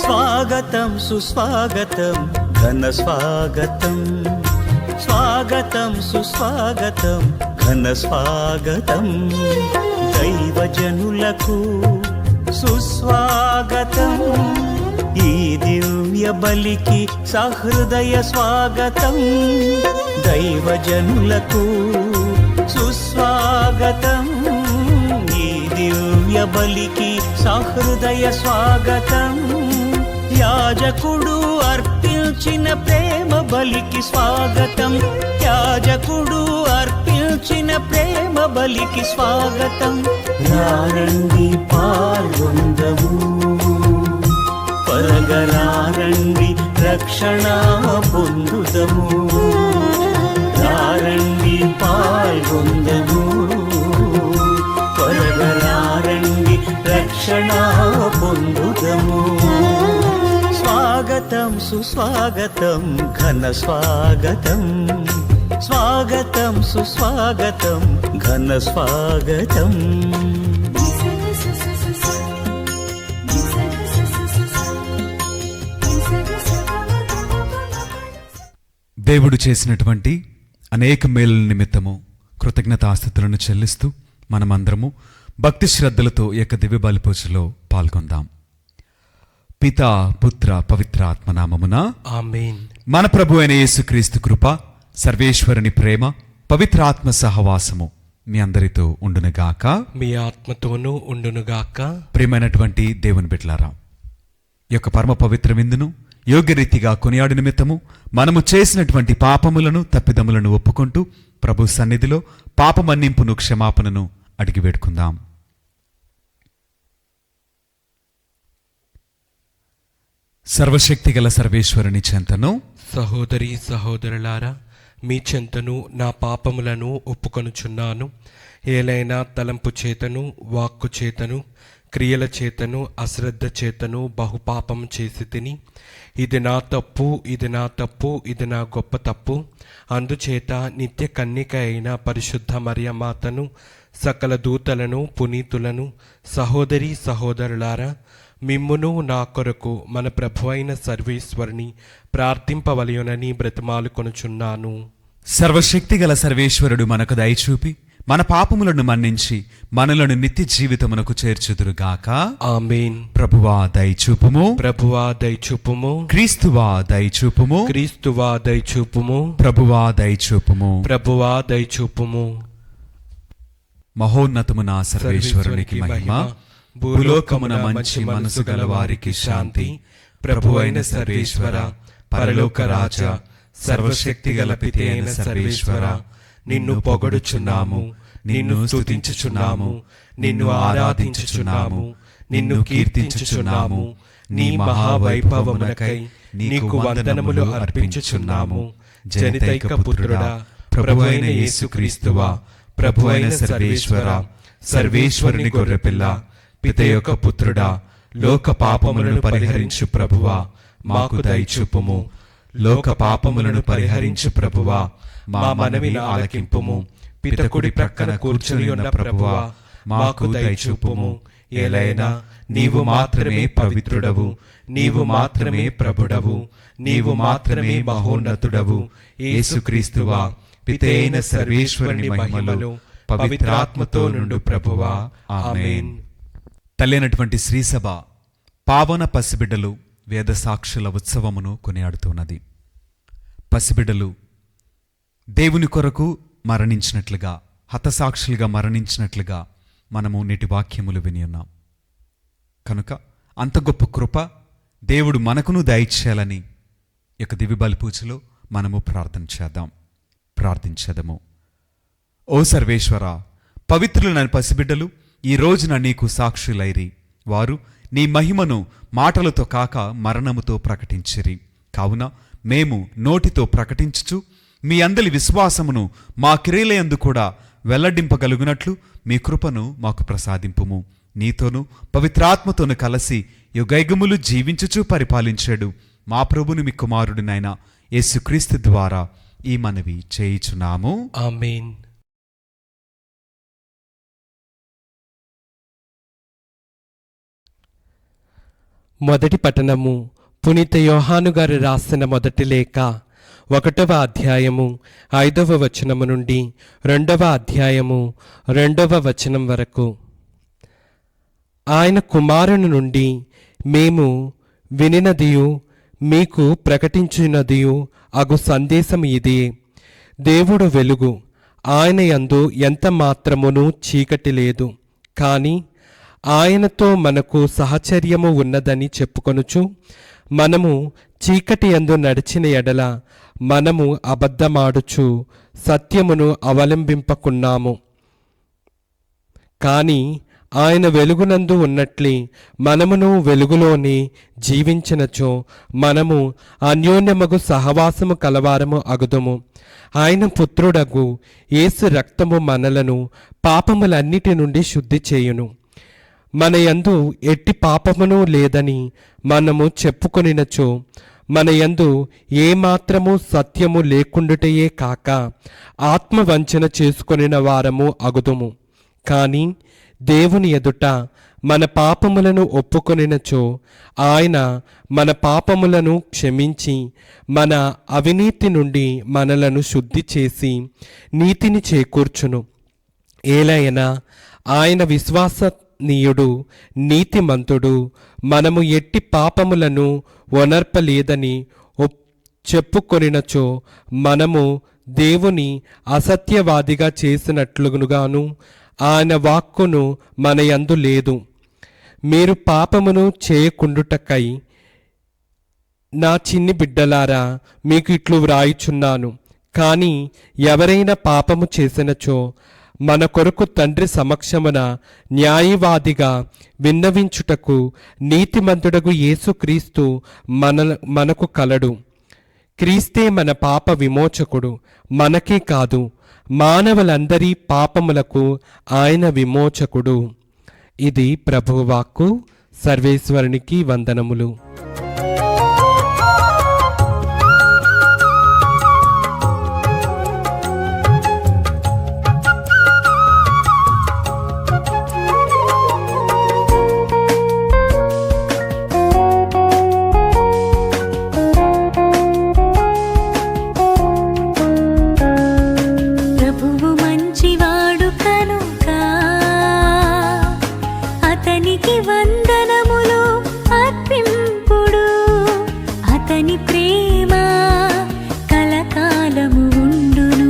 స్వాగతం సుస్వాగతం ఘన స్వాగతం, స్వాగతం సుస్వాగతం ఘన స్వాగతం, దైవజనులకు సుస్వాగతం, ఈ దివ్య బలికి సహృదయ స్వాగతం, దైవజనులకు సుస్వాగతం, ఈ దివ్య బలికి సహృదయ స్వాగతం, యాజకుడు అర్పించిన ప్రేమ బలికి స్వాగతం, యాజకుడు అర్పించిన ప్రేమ బలికి స్వాగతం, రారండి పాల్గొందము, పరగరారండి రక్షణ పొందుదము, రారండి పాల్గొందము, పరగరారండి రక్షణ పొందుదము, స్వాగతం సుస్వాగతం ఘన స్వాగతం, స్వాగతం సుస్వాగతం ఘన స్వాగతం. దేవుడు చేసినటువంటి అనేక మేలుల నిమిత్తము కృతజ్ఞతాస్తుతులను చెల్లిస్తూ మనమందరము భక్తి శ్రద్ధలతో ఏక దివ్య బలి పూజలో పాల్గొందాం. పితా పుత్ర పవిత్ర ఆత్మనామమున ఆమేన్. మన ప్రభు అయిన యేసుక్రీస్తు కృప, సర్వేశ్వరుని ప్రేమ, పవిత్ర ఆత్మ సహవాసము మీ అందరితో ఉండునుగాక, మీ ఆత్మతోనూ ఉండునుగాక. ప్రియమైనటువంటి దేవుని బిడ్డలారా, ఈ యొక్క పరమ పవిత్ర విందును యోగ్యరీతిగా కొనియాడు నిమిత్తము మనము చేసినటువంటి పాపములను తప్పిదములను ఒప్పుకుంటూ ప్రభు సన్నిధిలో పాపమన్నింపును క్షమాపణను అడిగి వేడుకుందాం. సర్వశక్తిగల సర్వేశ్వరుని చెంతను, సహోదరి సహోదరులారా, మీ చెంతను నా పాపములను ఒప్పుకొనుచున్నాను. ఏలైనా తలంపు చేతను, వాక్కు చేతను, క్రియల చేతను, అశ్రద్ధ చేతను బహుపాపం చేసి తిని, ఇది నా తప్పు, ఇది నా తప్పు, ఇది నా గొప్ప తప్పు. అందుచేత నిత్య కన్నిక అయిన పరిశుద్ధ మరియమాతను, సకల దూతలను, పునీతులను, సహోదరి సహోదరులారా, మిమ్మును నా కొరకు మన ప్రభు అయిన సర్వేశ్వరుని ప్రార్థింపవలయునని బ్రతిమాలుకొనుచున్నాను. సర్వశక్తిగల సర్వేశ్వరుడు మనకు దయచూపి మన పాపములను మన్నించి మనలను నిత్య జీవితమునకు చేర్చుదురుగాక. ఆమేన్. ప్రభువా దయచూపుము, ప్రభువా దయచూపుము, క్రీస్తువా దయచూపుము, క్రీస్తువా దయచూపుము, ప్రభువా దయచూపుము. ప్రభువా దయచూపుము. మహోన్నతమున సర్వేశ్వరునికి మహిమ, భూలోకమున మంచి మనసు గల వారికి శాంతి. ప్రభు అయిన సర్వేశ్వర, పరలోక రాజా, సర్వశక్తి గల పితి అయిన సర్వేశ్వర, నిన్ను పొగడుచున్నాము, నిన్ను స్తుతించుచున్నాము, నిన్ను ఆరాధించుచున్నాము, నిన్ను కీర్తించుచున్నాము. నీ మహావైభవమునకై నీకు వందనములు అర్పించుచున్నాము. జనితైక పుత్రుడా, ప్రభు అయిన యేసుక్రీస్తువా, ప్రభు అయిన సర్వేశ్వర, సర్వేశ్వరుని గొర్రెపిల్ల, పిత యొక్క పుత్రుడా, లోక పాపములను పరిహరించు ప్రభువా, మాకు దయచూపుము. లోక పాపములను పరిహరించు ప్రభువా, మా మనవిని ఆలకింపుము. పితకుడి ప్రక్కన కూర్చుని ఉన్న ప్రభువా, మాకు దయచూపుము. ఏలైనా నీవు మాత్రమే పవిత్రుడవు, నీవు మాత్రమే ప్రభుడవు, నీవు మాత్రమే మహోన్నతుడవు. యేసుక్రీస్తువా, పితే అయిన సర్వేశ్వరుని మహిమలో పవిత్రాత్మతో నుండు ప్రభువా. ఆమేన్. తల్లినటువంటి శ్రీసభ పావన పసిబిడ్డలు వేద సాక్షుల ఉత్సవమును కొనియాడుతున్నది. పసిబిడ్డలు దేవుని కొరకు మరణించినట్లుగా, హతసాక్షులుగా మరణించినట్లుగా మనము నేటి వాక్యములు విని ఉన్నాం. కనుక అంత గొప్ప కృప దేవుడు మనకును దయచేయాలని ఈ యొక్క దివ్య బలి పూజలో మనము ప్రార్థించేదము. ఓ సర్వేశ్వర, పవిత్రులైన పసిబిడ్డలు ఈ రోజున నీకు సాక్షులైరి. వారు నీ మహిమను మాటలతో కాక మరణముతో ప్రకటించిరి. కావున మేము నోటితో ప్రకటించుచు మీ అందలి విశ్వాసమును మా క్రియలయందు కూడా వెల్లడింపగలుగునట్లు మీ కృపను మాకు ప్రసాదింపుము. నీతోనూ పవిత్రాత్మతోను కలిసి యుగయుగములు జీవించుచు పరిపాలించాడు మా ప్రభుని మీ కుమారుడినైన యేసుక్రీస్తు ద్వారా ఈ మనవి చేయుచున్నాము. ఆమేన్. మొదటి పఠనము పునీత యోహాను గారు రాసిన మొదటి లేఖ 1వ అధ్యాయము 5వ వచనము నుండి 2వ అధ్యాయము 2వ వచనం వరకు. ఆయన కుమారుని నుండి మేము వినినదియు మీకు ప్రకటించినదియు అగు సందేశం ఇదే. దేవుడు వెలుగు, ఆయన యందు ఎంత మాత్రమును చీకటి లేదు. కాని ఆయనతో మనకు సహచర్యము ఉన్నదని చెప్పుకొనుచు మనము చీకటి యందు నడిచిన ఎడల మనము అబద్ధమాడుచు సత్యమును అవలంబింపకున్నాము. కాని ఆయన వెలుగునందు ఉన్నట్లే మనమును వెలుగులోనే జీవించినచో మనము అన్యోన్యమగు సహవాసము కలవారము అగుదుము. ఆయన పుత్రుడగు యేసు రక్తము మనలను పాపములన్నిటి నుండి శుద్ధి చేయును. మన యందు ఎట్టి పాపమును లేదని మనము చెప్పుకొనినచో మన యందు ఏమాత్రము సత్యము లేకుండుటయే కాక ఆత్మవంచన చేసుకొనిన వారము అగుదుము. కాని దేవుని ఎదుట మన పాపములను ఒప్పుకొనినచో ఆయన మన పాపములను క్షమించి మన అవినీతి నుండి మనలను శుద్ధి చేసి నీతిని చేకూర్చును. ఏలైనా ఆయన విశ్వాసనీయుడు, నీతిమంతుడు, మనము ఎట్టి పాపములను ఒనర్పలేదని చెప్పుకొనినచో మనము దేవుని అసత్యవాదిగా చేసినట్లుగాను ఆయన వాక్కును మన యందు లేదు. మీరు పాపమును చేయకుండుటకై నా చిన్ని బిడ్డలారా మీకు ఇట్లు వ్రాయుచున్నాను. కాని ఎవరైనా పాపము చేసినచో మన కొరకు తండ్రి సమక్షమున న్యాయవాదిగా విన్నవించుటకు నీతిమంతుడగు యేసుక్రీస్తు మనకు కలడు. క్రీస్తే మన పాప విమోచకుడు. మనకే కాదు, మానవులందరి పాపములకు ఆయన విమోచకుడు. ఇది ప్రభువాక్కు. సర్వేశ్వరునికి వందనములు. అతనికి వందనములు అర్పింపుడు, అతని ప్రేమ కలకాలము ఉండును.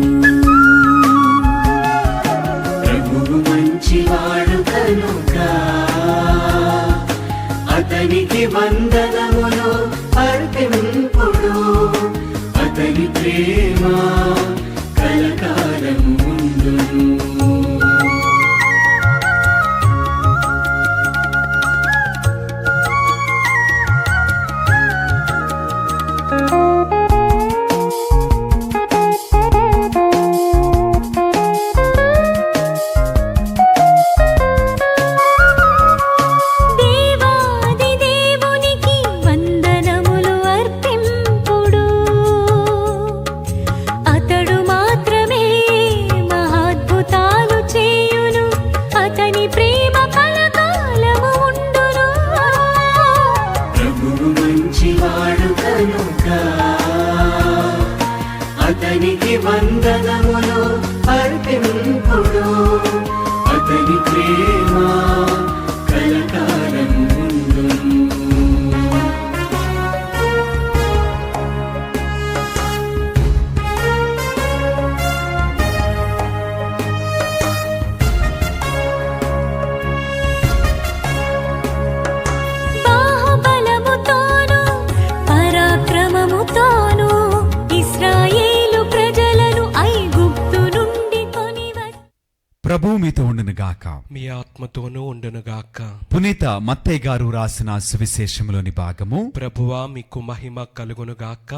ప్రభువు మీతో ఉండునుగాక. మీ ఆత్మతోనూ ఉండునుగాక. పునీత మత్తయి గారు రాసిన సువిశేషములోని భాగము ప్రభువా మీకు మహిమ కలుగునుగాక.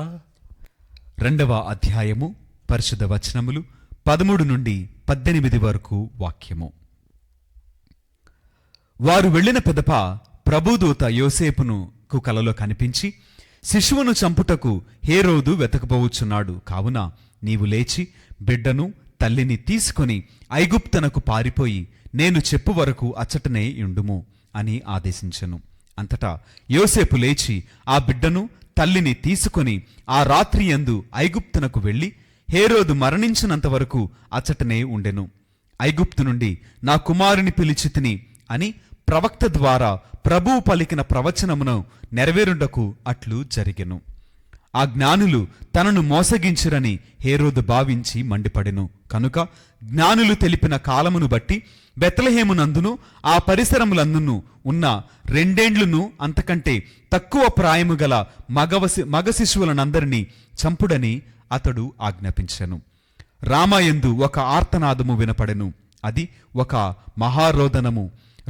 2వ అధ్యాయము పరిశుద్ధ వచనములు 13 నుండి 18 వరకు వాక్యము. వారు వెళ్ళిన పిదప ప్రభుదూత యోసేపును కలలో కనిపించి, శిశువును చంపుటకు హేరోదు వెతకబోవుచున్నాడు, కావున నీవు లేచి బిడ్డను తల్లిని తీసుకొని ఐగుప్తునకు పారిపోయి నేను చెప్పు వరకు అచ్చటనే ఉండుము అని ఆదేశించెను. అంతటా యోసేపు లేచి ఆ బిడ్డను తల్లిని తీసుకొని ఆ రాత్రి యందు ఐగుప్తునకు వెళ్లి హేరోదు మరణించినంత వరకు అచ్చటనే ఉండెను. ఐగుప్తు నుండి నా కుమారుని పిలిచితిని అని ప్రవక్త ద్వారా ప్రభువు పలికిన ప్రవచనమును నెరవేరుండకు అట్లు జరిగెను. ఆ జ్ఞానులు తనను మోసగించురని హేరోదు భావించి మండిపడెను. కనుక జ్ఞానులు తెలిపిన కాలమును బట్టి బెత్లెహేమునందును ఆ పరిసరములందును ఉన్న 2 ఏండ్లును అంతకంటే తక్కువ ప్రాయము గల మగ శిశువులనందరినీ చంపుడని అతడు ఆజ్ఞాపించెను. రామాయందు ఒక ఆర్తనాదము వినపడెను. అది ఒక మహారోదనము.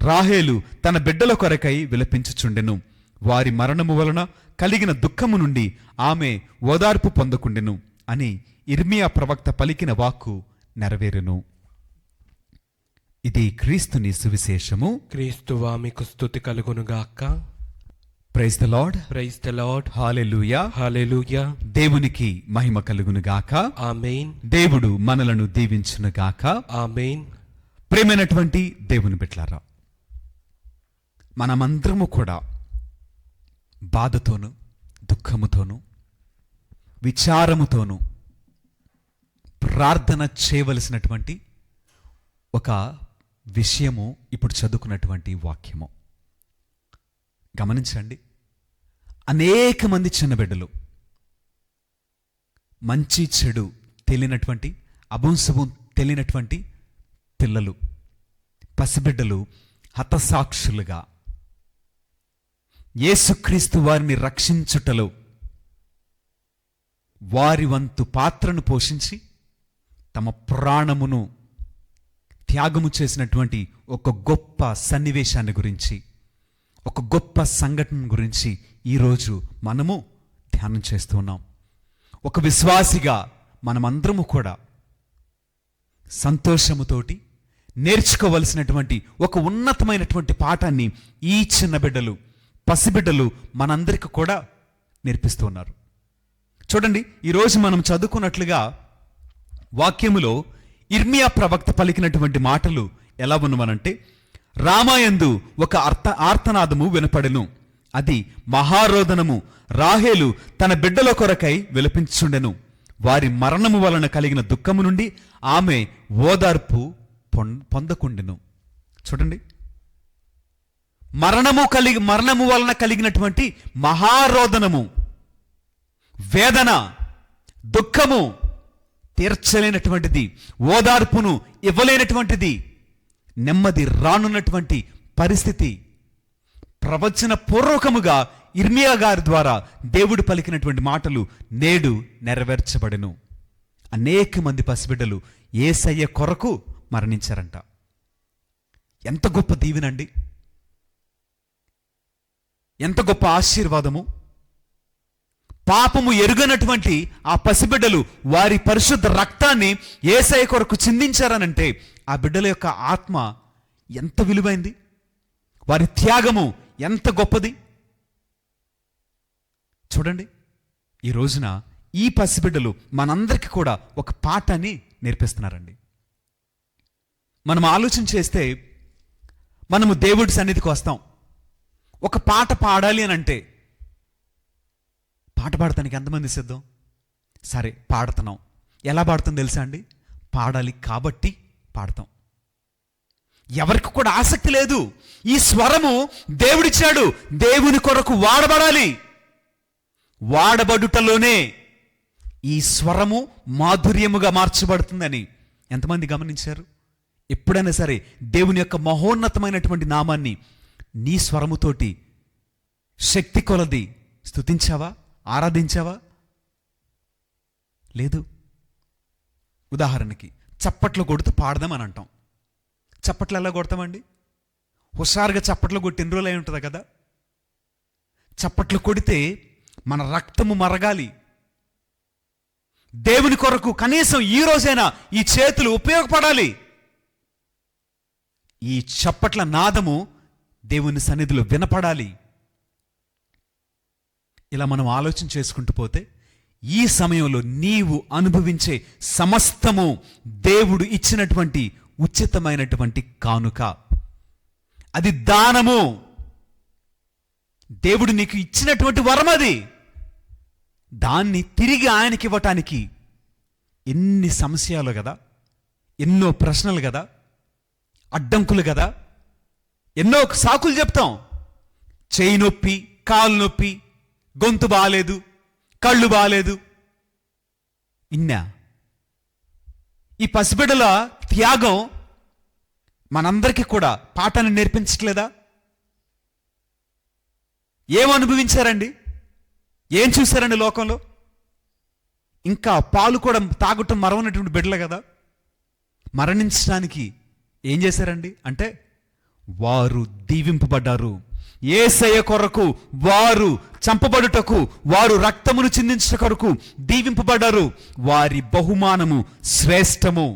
రాహేలు తన బిడ్డల కొరకై విలపించుచుండెను. వారి మరణము వలన కలిగిన దుఃఖము నుండి ఆమె ఓదార్పు పొందకుండెను అని ఇర్మియా ప్రవక్త పలికిన వాక్కు నెరవేరును. ఇది క్రీస్తుని సువిశేషము. క్రీస్తువా మీకు స్తుతి కలుగునుగాక. Praise the Lord. Praise the Lord. Hallelujah. Hallelujah. దేవునికి మహిమ కలుగునుగాక. ఆమేన్. దేవుడు మనలను దీవించునుగాక. ఆమేన్. ప్రేమైనటువంటి దేవుని బిడ్డలారా, మనమందరము కూడా బాధతోనూ దుఃఖముతోనూ విచారముతోనూ ప్రార్థన చేయవలసినటువంటి ఒక విషయము ఇప్పుడు చదువుకున్నటువంటి వాక్యము. గమనించండి, అనేక మంది చిన్న బిడ్డలు, మంచి చెడు తెలియనటువంటి, అభంశుభం తెలియనటువంటి పిల్లలు, పసిబిడ్డలు హతసాక్షులుగా యేసుక్రీస్తు వారిని రక్షించుటలో వారి వంతు పాత్రను పోషించి తమ ప్రాణమును త్యాగము చేసినటువంటి ఒక గొప్ప సన్నివేశాన్ని గురించి, ఒక గొప్ప సంఘటన గురించి ఈరోజు మనము ధ్యానం చేస్తున్నాం. ఒక విశ్వాసిగా మనమందరము కూడా సంతోషముతోటి నేర్చుకోవలసినటువంటి ఒక ఉన్నతమైనటువంటి పాఠాన్ని ఈ చిన్న బిడ్డలు, పసిబిడ్డలు మనందరికీ కూడా నేర్పిస్తూ ఉన్నారు. చూడండి, ఈరోజు మనం చదువుకున్నట్లుగా వాక్యములో ఇర్మియా ప్రవక్త పలికినటువంటి మాటలు ఎలా ఉన్నవనంటే, రామాయందు ఒక ఆర్తనాదము వినపడెను. అది మహారోదనము. రాహేలు తన బిడ్డల కొరకై విలపించుండెను. వారి మరణము వలన కలిగిన దుఃఖము నుండి ఆమె ఓదార్పు పొందకుండెను. చూడండి, మరణము వలన కలిగినటువంటి మహారోదనము, వేదన, దుఃఖము తీర్చలేనటువంటిది, ఓదార్పును ఇవ్వలేనటువంటిది, నెమ్మది రానున్నటువంటి పరిస్థితి ప్రవచన పూర్వకముగా ఇర్మియా గారి ద్వారా దేవుడు పలికినటువంటి మాటలు నేడు నెరవేర్చబడెను. అనేక మంది పసిబిడ్డలు యేసయ్య కొరకు మరణించారంట. ఎంత గొప్ప దీవెనండి, ఎంత గొప్ప ఆశీర్వాదము. పాపము ఎరుగనటువంటి ఆ పసిబిడ్డలు వారి పరిశుద్ధ రక్తాన్ని యేసయ్య కొరకు చిందించారనంటే ఆ బిడ్డల యొక్క ఆత్మ ఎంత విలువైంది, వారి త్యాగము ఎంత గొప్పది. చూడండి, ఈ రోజున ఈ పసిబిడ్డలు మనందరికీ కూడా ఒక పాఠాన్ని నేర్పిస్తున్నారండి. మనం ఆలోచన చేస్తే, మనము దేవుడి సన్నిధికి వస్తాం, ఒక పాట పాడాలి అని అంటే పాట పాడటానికి ఎంతమంది సిద్ధం? సరే, పాడుతున్నాం. ఎలా పాడుతాం తెలుసా అండి? పాడాలి కాబట్టి పాడతాం. ఎవరికి కూడా ఆసక్తి లేదు. ఈ స్వరము దేవుడిచ్చాడు, దేవుని కొరకు వాడబడాలి. వాడబడుటలోనే ఈ స్వరము మాధుర్యముగా మార్చబడుతుందని ఎంతమంది గమనించారు? ఎప్పుడైనా సరే దేవుని యొక్క మహోన్నతమైనటువంటి నామాన్ని నీ స్వరముతోటి శక్తి కొలది స్తుతించావా, ఆరాధించావా? లేదు. ఉదాహరణకి చప్పట్లు కొడుతూ పాడదాం అని అంటాం. చప్పట్లు ఎలా కొడతామండి? హుషారుగా చప్పట్లు కొట్టి ఎన్ని రోజులు అయి ఉంటుంది కదా. చప్పట్లు కొడితే మన రక్తము మరగాలి. దేవుని కొరకు కనీసం ఈ రోజైనా ఈ చేతులు ఉపయోగపడాలి. ఈ చప్పట్ల నాదము దేవుని సన్నిధిలో వినపడాలి. ఇలా మనం ఆలోచన చేసుకుంటూ పోతే ఈ సమయంలో నీవు అనుభవించే సమస్తము దేవుడు ఇచ్చినటువంటి ఉచితమైనటువంటి కానుక. అది దానము. దేవుడు నీకు ఇచ్చినటువంటి వరం అది. దాన్ని తిరిగి ఆయనకి ఇవ్వటానికి ఎన్ని సంశయాలు కదా, ఎన్నో ప్రశ్నలు కదా, అడ్డంకులు కదా, ఎన్నో సాకులు చెప్తాం. చేయి నొప్పి, కాలు నొప్పి, గొంతు బాలేదు, కళ్ళు బాలేదు. ఇన్నా ఈ పసిబిడ్డల త్యాగం మనందరికీ కూడా పాఠాన్ని నేర్పించట్లేదా? ఏం అనుభవించారండి? ఏం చూశారండి లోకంలో? ఇంకా పాలు కూడా తాగటం మరవనటువంటి బిడ్డలు కదా. మరణించడానికి ఏం చేశారండి అంటే వారు దీవింపబడ్డారు. యేసయ్య కొరకు వారు చంపబడుటకు, వారు రక్తమును చిందించుట కొరకు దీవింపబడ్డారు. వారి బహుమానము శ్రేష్టము,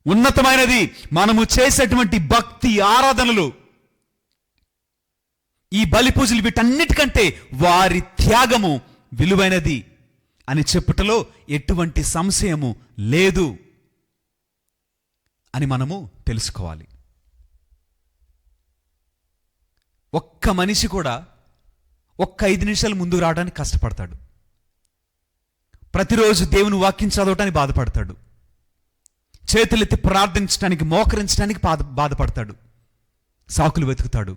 ఉన్నతమైనది. మనము చేసేటువంటి భక్తి ఆరాధనలు, ఈ బలి పూజలు, వీటన్నిటికంటే వారి త్యాగము విలువైనది అని చెప్పుటలో ఎటువంటి సంశయము లేదు అని మనము తెలుసుకోవాలి. ఒక్క మనిషి కూడా ఒక్క 5 నిమిషాలు ముందుకు రావడానికి కష్టపడతాడు. ప్రతిరోజు దేవుని వాక్యం చదవటానికి బాధపడతాడు. చేతులెత్తి ప్రార్థించడానికి, మోకరించడానికి బాధపడతాడు, సాకులు వెతుకుతాడు.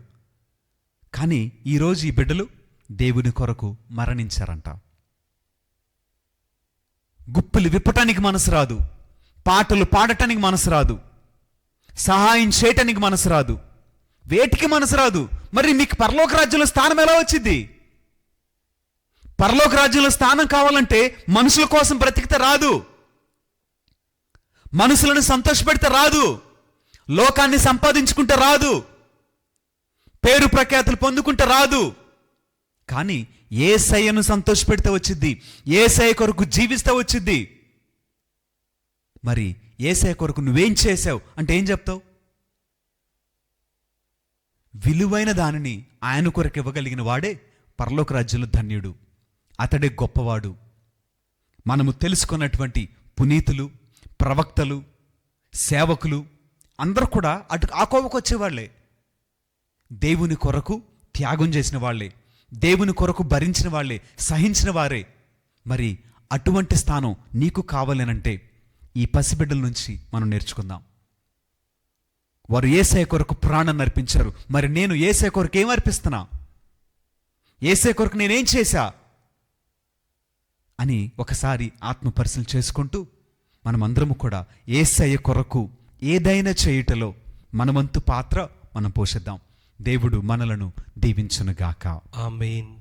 కానీ ఈరోజు ఈ బిడ్డలు దేవుని కొరకు మరణించారంట. గుప్పులు విప్పటానికి మనసు రాదు, పాటలు పాడటానికి మనసు రాదు, సహాయం చేయటానికి మనసు రాదు, వేటికి మనసు రాదు. మరి మీకు పరలోక రాజ్యంలో స్థానం ఎలా వచ్చింది? పరలోక రాజ్యంలో స్థానం కావాలంటే మనుషుల కోసం బ్రతికితే రాదు, మనుషులను సంతోషపెడితే రాదు, లోకాన్ని సంపాదించుకుంటే రాదు, పేరు ప్రఖ్యాతులు పొందుకుంటే రాదు. కానీ యేసయ్యను సంతోషపెడితే వచ్చింది, యేసయ్య కొరకు జీవిస్తే వచ్చింది. మరి యేసయ్య కొరకు నువ్వేం చేశావు అంటే ఏం చెప్తావు? విలువైన దానిని ఆయన కొరకు ఇవ్వగలిగిన వాడే పరలోక రాజ్యంలో ధన్యుడు, అతడే గొప్పవాడు. మనము తెలుసుకున్నటువంటి పునీతులు, ప్రవక్తలు, సేవకులు అందరూ కూడా ఆ కోవకు వచ్చేవాళ్లే. దేవుని కొరకు త్యాగం చేసిన వాళ్లే, దేవుని కొరకు భరించిన వాళ్లే, సహించిన వారే. మరి అటువంటి స్థానం నీకు కావాలనంటే ఈ పసిబిడ్డల నుంచి మనం నేర్చుకుందాం. వారు యేసయ్య కొరకు ప్రాణాన్ని అర్పించారు. మరి నేను యేసయ్య కొరకు ఏం అర్పిస్తున్నా? యేసయ్య కొరకు నేనేం చేశా అని ఒకసారి ఆత్మ పరిశీలన చేసుకుంటూ మనమందరము కూడా యేసయ్య కొరకు ఏదైనా చేయుటలో మనవంతు పాత్ర మనం పోషిద్దాం. దేవుడు మనలను దీవించునుగాక. ఆమేన్.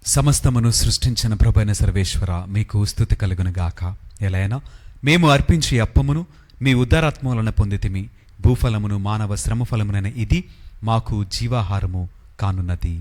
సమస్తమును సృష్టించిన ప్రభువైన సర్వేశ్వర, మీకు స్తుతి కలుగునుగాక. ఎలైనా మేము అర్పించి అప్పమును మీ ఉదారాత్మూలన పొందితిమి. భూఫలమును మానవ శ్రమఫలమునైన ఇది మాకు జీవాహారము కానున్నది.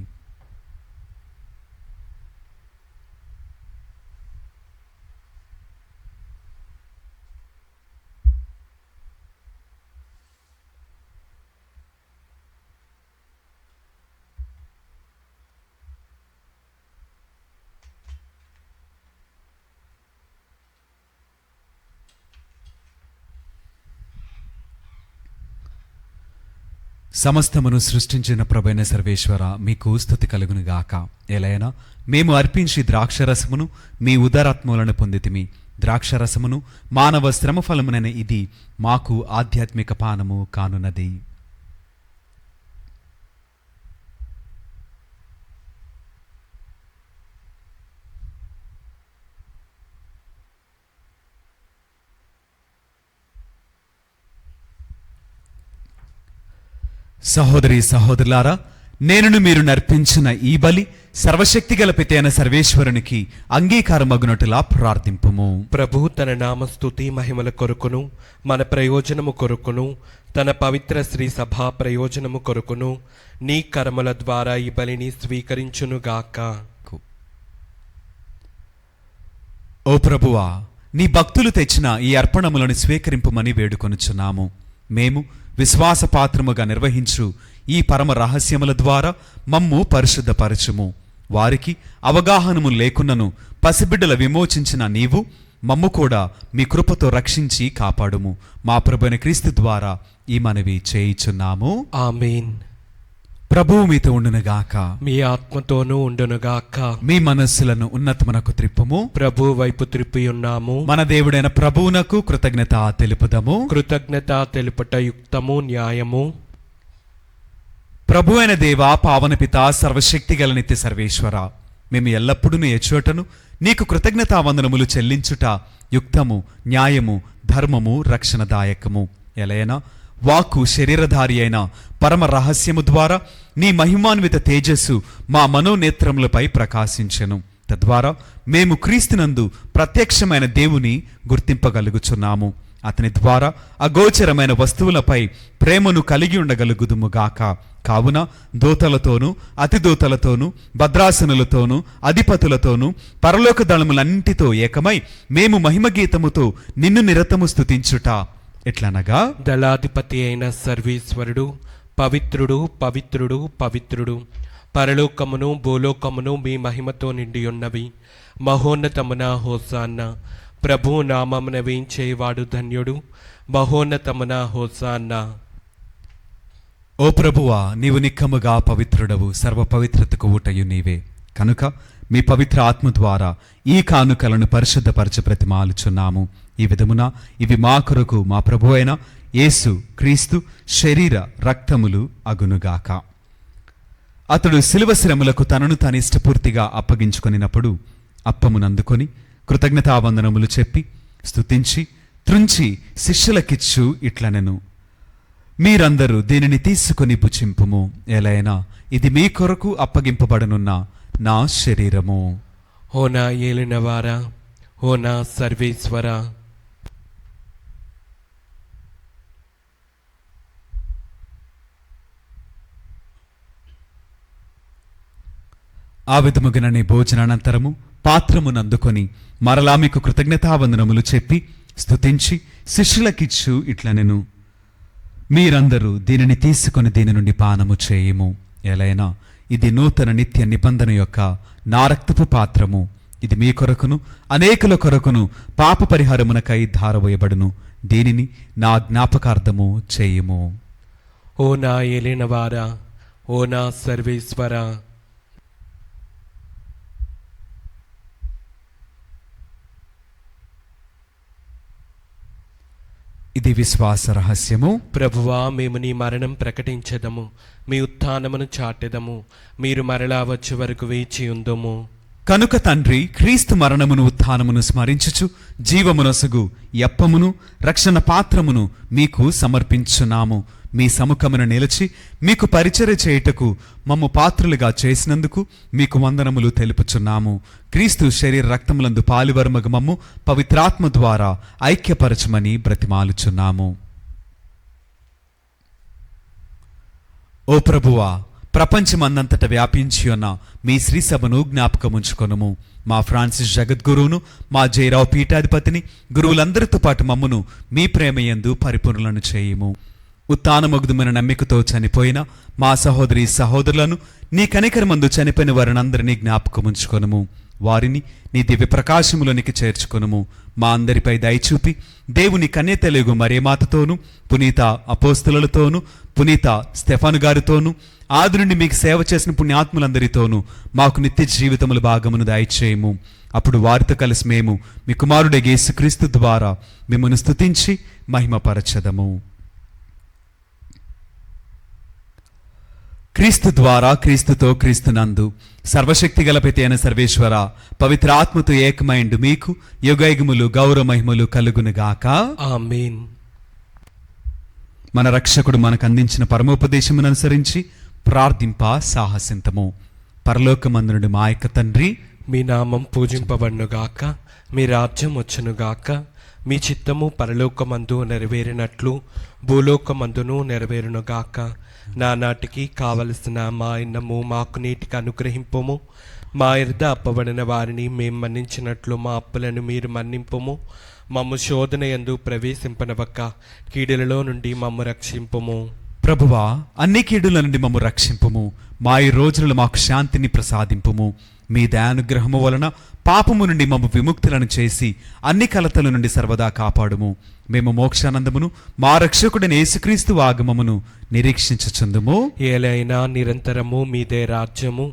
సమస్తమును సృష్టించిన ప్రభువైన సర్వేశ్వర, మీకు స్తుతి కలుగునుగాక. ఎలైనా మేము అర్పించి ద్రాక్షరసమును మీ ఉదారాత్మూలను పొందితిమి. ద్రాక్షరసమును మానవ శ్రమఫలమునైన ఇది మాకు ఆధ్యాత్మిక పానము కానున్నది. సహోదరి సహోదరులారా, నేనును మీరు నర్పించిన ఈ బలి సర్వశక్తిగల పితైన సర్వేశ్వరునికి అంగీకారమగునట్టులా ప్రార్థింపుము. ప్రభు తన నామస్తుతి మహిమల కొరకును మన ప్రయోజనము కొరకును తన పవిత్ర శ్రీ సభా ప్రయోజనము కొరకును నీ కర్మల ద్వారా ఈ బలిని స్వీకరించునుగాక. ఓ ప్రభువా, నీ భక్తులు తెచ్చిన ఈ అర్పణములను స్వీకరింపుమని వేడుకొనుచున్నాము. మేము విశ్వాసపాత్రముగా నిర్వహించు ఈ పరమ రహస్యముల ద్వారా మమ్ము పరిశుద్ధపరచుము. వారికి అవగాహనము లేకున్నను పసిబిడ్డల విమోచించిన నీవు మమ్ము కూడా మీ కృపతో రక్షించి కాపాడుము. మా ప్రభువైన క్రీస్తు ద్వారా ఈ మనవి చేయుచున్నాము. ఆమేన్. ప్రభువు మీతో ఉండునుగాక. మీ ఆత్మతోనూ ఉండునుగాక. మీ మనస్సులను ఉన్నతమునకు త్రిప్పుము. ప్రభు వైపు త్రిప్పి ఉన్నాము. మన దేవుడైన ప్రభువునకు కృతజ్ఞత తెలుపుదము. కృతజ్ఞత తెలుపట యుక్తము, న్యాయము. ప్రభు అయిన దేవా, పావన పిత, సర్వశక్తిగల నిత్య సర్వేశ్వర, మేము ఎల్లప్పుడూ నీ ఎచ్చుటను నీకు కృతజ్ఞతావందనములు చెల్లించుట యుక్తము, న్యాయము, ధర్మము, రక్షణదాయకము. ఎలయనా వాక్కు శరీరధారి అయిన పరమ రహస్యము ద్వారా నీ మహిమాన్విత తేజస్సు మా మనోనేత్రములపై ప్రకాశించెను. తద్వారా మేము క్రీస్తునందు ప్రత్యక్షమైన దేవుని గుర్తింపగలుగుచున్నాము. అతని ద్వారా అగోచరమైన వస్తువులపై ప్రేమను కలిగి ఉండగలుగుదుముగాక. కావున దూతలతోనూ అతిదూతలతోనూ భద్రాసనులతోనూ అధిపతులతోనూ పరలోక దళములన్నింటితో ఏకమై మేము మహిమగీతముతో నిన్ను నిరతము స్తుతించుట ఎట్లనగా, దళాధిపతి అయిన సర్వేశ్వరుడు పవిత్రుడు, పవిత్రుడు, పవిత్రుడు. పరలోకమును భూలోకమును మీ మహిమతో నిండి ఉన్నవి. మహోన్నతమున హోసాన్న. ప్రభు నామమున వేయించేవాడు ధన్యుడు. మహోన్నతమున హోసాన్న. ఓ ప్రభువా, నీవు నిక్కముగా పవిత్రుడవు, సర్వ పవిత్రతకు ఊటయు నీవే. కనుక మీ పవిత్ర ఆత్మ ద్వారా ఈ కానుకలను పరిశుద్ధపరచ ప్రతిమాలుచున్నాము. ఈ విధమున ఇవి మా కొరకు మా ప్రభు అయిన యేసు క్రీస్తు శరీర రక్తములు అగునుగాక. అతడు శిలువ శ్రమలకు తనను తాను ఇష్టపూర్తిగా అప్పగించుకొనినప్పుడు అప్పమునందుకొని కృతజ్ఞతావందనములు చెప్పి స్తుతించి త్రుంచి శిష్యులకిచ్చు ఇట్లనెను, మీరందరూ దీనిని తీసుకొని భుజింపుము. ఎలైనా ఇది మీ కొరకు అప్పగింపబడనున్న నా శరీరము. హోనా ఏలినవారా, హోనా సర్వేశ్వర. ఆ విధముగననే భోజనానంతరము పాత్రమునందుకొని మరలా మీకు కృతజ్ఞతావందనములు చెప్పి స్తుతించి శిష్యులకిచ్చు ఇట్లనెను, మీరందరూ దీనిని తీసుకొని దీని నుండి పానము చేయుము. ఎలైనా ఇది నూతన నిత్య నిబంధన యొక్క నా రక్తపు పాత్రము. ఇది మీ కొరకును అనేకుల కొరకును పాప పరిహారమునకై ధారవేయబడును. దీనిని నా జ్ఞాపకార్థము చేయుము. ఓ నా ఏలినవారా, ఓ నా సర్వేశ్వర. ఇది విశ్వాస రహస్యము. ప్రభువా, మేము నీ మరణం ప్రకటించెదము, మీ ఉత్థానమును చాటెదము. మీరు మరలా వచ్చే వరకు వేచి ఉందుము. కనుక తండ్రి, క్రీస్తు మరణమును ఉత్థానమును స్మరించుచు జీవమునొసగు యప్పమును రక్షణ పాత్రమును మీకు సమర్పించున్నాము. మీ సముఖమున నిలిచి మీకు పరిచర్య చేయుటకు మమ్ము పాత్రులుగా చేసినందుకు మీకు వందనములు తెలుపుచున్నాము. క్రీస్తు శరీర రక్తములందు పాలివరమగు మమ్ము పవిత్రాత్మ ద్వారా ఐక్యపరచమని బ్రతిమాలుచున్నాము. ఓ ప్రభువా, ప్రపంచమందంతట వ్యాపించి ఉన్న మీ శ్రీసభను జ్ఞాపకముంచుకొనుము. మా ఫ్రాన్సిస్ జగద్గురువును, మా జయరావు పీఠాధిపతిని, గురువులందరితో పాటు మమ్మును మీ ప్రేమయందు పరిపూర్ణులను చేయుము. ఉత్థానమగుదుమైన నమ్మికతో చనిపోయిన మా సహోదరి సహోదరులను, నీ కనికరమందు చనిపోయిన వారినందరినీ జ్ఞాపకముంచుకొనుము. వారిని నీ దివ్య ప్రకాశములోనికి చేర్చుకొనుము. మా అందరిపై దయచూపి దేవుని కన్యతెలుగు మరియమాతతోనూ, పునీత అపోస్తలులతోనూ, పునీత స్టెఫాను గారితోనూ, ఆది నుండి మీకు సేవ చేసిన పుణ్యాత్ములందరితోనూ మాకు నిత్య జీవితముల భాగమును దయచేయము. అప్పుడు వారితో కలిసి మేము మీ కుమారుడే యేసుక్రీస్తు ద్వారా మిమ్మల్ని స్తుతించి మహిమపరచదము. క్రీస్తు ద్వారా, క్రీస్తుతో, క్రీస్తునందు సర్వశక్తిగల పిత అయిన సర్వేశ్వర, పవిత్ర ఆత్మతో ఏకమైండు మీకు యుగయుగములు గౌరవ మహిమలు కలుగునుగాక. ఆమేన్. మన రక్షకుడు మనకు అందించిన పరమోపదేశమును అనుసరించి ప్రార్థింప సాహసింతము. పరలోకమందునుడు మా యొక్క తండ్రి, మీ నామం పూజింపబడునుగాక, మీ రాజ్యం వచ్చునుగాక, మీ చిత్తము పరలోకమందు నెరవేరినట్లు భూలోకమందును నెరవేరునుగాక. నానాటికి కావలసిన మా అన్నము మాకు నీటికి అనుగ్రహింపుము. మా ఎద్ద అప్పబడిన వారిని మేము మన్నించినట్లు మా అప్పులను మీరు మన్నింపుము. మమ్ము శోధన యందు ప్రవేశింపనవక్క, కీడులలో నుండి మమ్ము రక్షింపుము. ప్రభువా, అన్ని కీడుల నుండి మమ్ము రక్షింపుము. మా ఈ రోజులలో మాకు శాంతిని ప్రసాదింపుము. మీ దయానుగ్రహము వలన పాపము నుండి మమ్ము విముక్తులను చేసి అన్ని కలతల నుండి సర్వదా కాపాడుము. మేము మోక్షానందమును మా రక్షకుడైన యేసుక్రీస్తు ఆగమమును నిరీక్షించుచుందుము. ఏలైనా నిరంతరము మీదే రాజ్యము,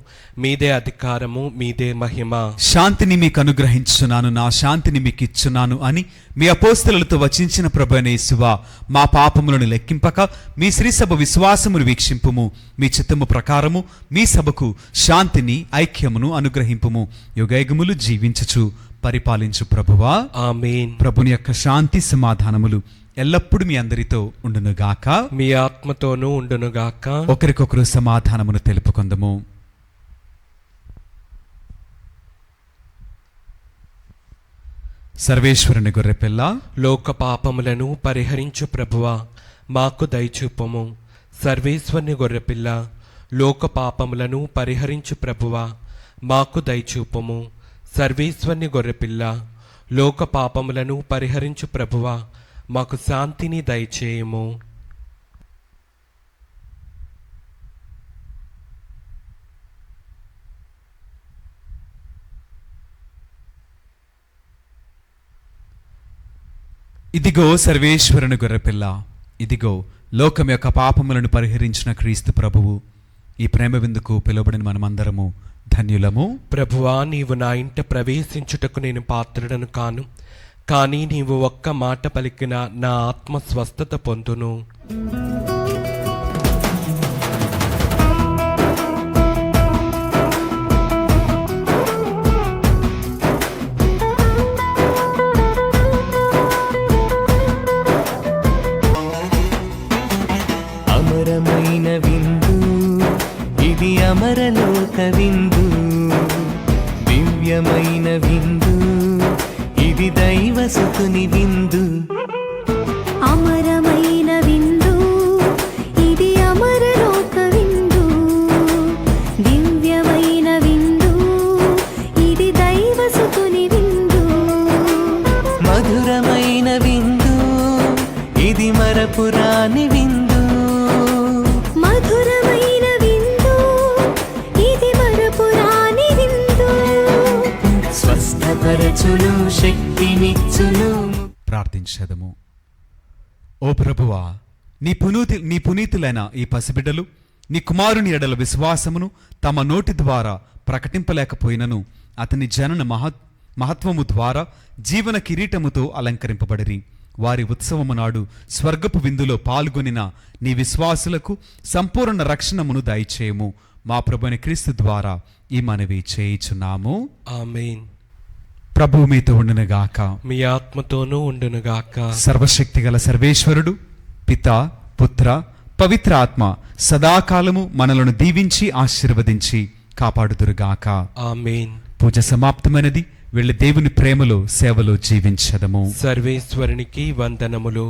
మీదే అధికారము, మీదే మహిమ. శాంతిని మీకు అనుగ్రహించున్నాను, నా శాంతిని మీకు ఇచ్చున్నాను అని మీ అపోస్తలులతో వచించిన ప్రభువైన యేసువా, మా పాపములను లెక్కింపక మీ శ్రీ సభ విశ్వాసమును వీక్షింపుము. మీ చిత్తము ప్రకారము మీ సభకు శాంతిని ఐక్యమును అనుగ్రహింపుము. యుగయుగములు జీవించుచు పరిపాలించు ప్రభువా, ఆమేన్. ప్రభుని యొక్క శాంతి సమాధానములు ఎల్లప్పుడూ మీ అందరితో ఉండునుగాక, మీ ఆత్మతోనూ ఉండునుగాక. ఒకరికొకరు సమాధానమును తెలుపుకొందము. సర్వేశ్వరుని గొర్రెపిల్ల, లోక పాపములను పరిహరించు ప్రభువా, మాకు దయచూపము. సర్వేశ్వరుని గొర్రెపిల్ల, లోక పాపములను పరిహరించు ప్రభువా, మాకు దయచూపము. సర్వేశ్వరుని గొర్రెపిల్ల, లోక పాపములను పరిహరించు ప్రభువా, మాకు శాంతిని దయచేయము. ఇదిగో సర్వేశ్వరుని గొర్రెపిల్ల, ఇదిగో లోకం యొక్క పాపములను పరిహరించిన క్రీస్తు ప్రభువు. ఈ ప్రేమ విందుకు పిలువబడిన మనమందరము ధన్యులము. ప్రభువా, నీవు నా ఇంట ప్రవేశించుటకు నేను పాత్రుడను కాను, కానీ నీవు ఒక్క మాట పలికిన నా ఆత్మ స్వస్థత పొందును. అమరమైన విందు ఇది, అమరలోక విందు, దివ్యమైన విందు ఇది, దైవసుతుని విందు. అమరమైన విందు ఇది, అమరలోక విందు, దివ్యమైన విందు ఇది, దైవసుతుని విందు. మధురమైన విందు ఇది, మరపురాని విందు. మధురమైన విందు ఇది, మరపురాని విందు. స్వస్థపరచును, శక్తినిచ్చును. ప్రార్థించదము. ఓ ప్రభువా, నీ పునీతులైన ఈ పసిబిడ్డలు నీ కుమారుని ఎడల విశ్వాసమును తమ నోటి ద్వారా ప్రకటింపలేకపోయినను అతని జనన మహత్వము ద్వారా జీవన కిరీటముతో అలంకరింపబడిరి. వారి ఉత్సవము నాడు స్వర్గపు విందులో పాల్గొనిన నీ విశ్వాసులకు సంపూర్ణ రక్షణమును దయచేయము. మా ప్రభువైన క్రీస్తు ద్వారా ఈ మనవి చేయుచున్నాము. ఆమేన్. ప్రభువు మీతో ఉండునుగాక, మీ ఆత్మతోనూ ఉండునుగాక. సర్వశక్తిగల సర్వేశ్వరుడు పితా, పుత్ర, పవిత్ర ఆత్మ సదాకాలము మనలను దీవించి ఆశీర్వదించి కాపాడుదురుగాక. ఆమేన్. పూజ సమాప్తమైనది. వెళ్ళి దేవుని ప్రేమలో సేవలో జీవించదము. సర్వేశ్వరునికి వందనములు.